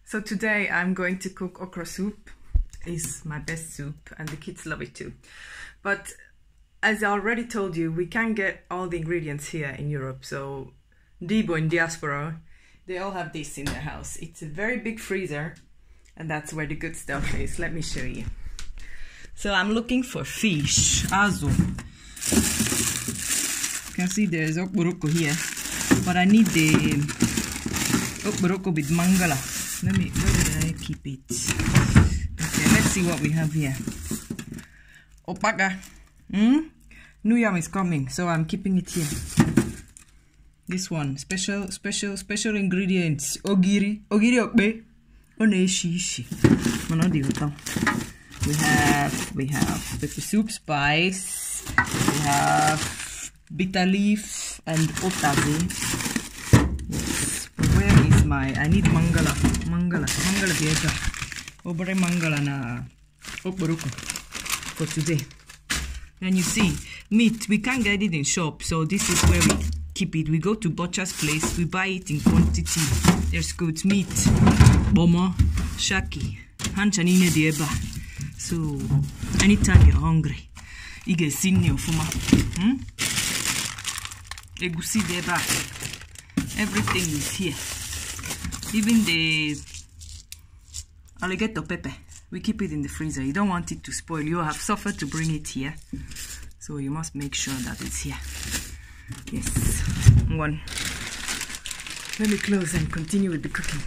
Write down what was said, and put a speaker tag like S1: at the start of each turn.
S1: So today I'm going to cook okra soup. It's my best soup and the kids love it too. But as I already told you, we can't get all the ingredients here in Europe. So igbo in Diaspora, they all have this in their house. It's a very big freezer and that's where the good stuff is. Let me show you. So I'm looking for fish, azu. You can see there's okporoko here, but I need the okporoko with mangala. Where did I keep it? Okay, let's see what we have here. Opaga. New yam is coming, so I'm keeping it here. This one, special ingredients. Ogiri okbe. Oneshishi. We have pepper soup spice. We have bitter leaf and otaze. Yes. Where is my? I need mangala dieta. Obere mangala na okporoko for today. And you see, meat, we can't get it in shop, so this is where we keep it. We go to butcher's place, we buy it in quantity. There's good meat, bomo, shaki, hanchanine dieba. So anytime you're hungry, you get senior fuma. Egusi dieba. Everything is here. Even the alligator pepper. We keep it in the freezer. You don't want it to spoil. You have suffered to bring it here, so you must make sure that it's here. Yes. One. Let me close and continue with the cooking.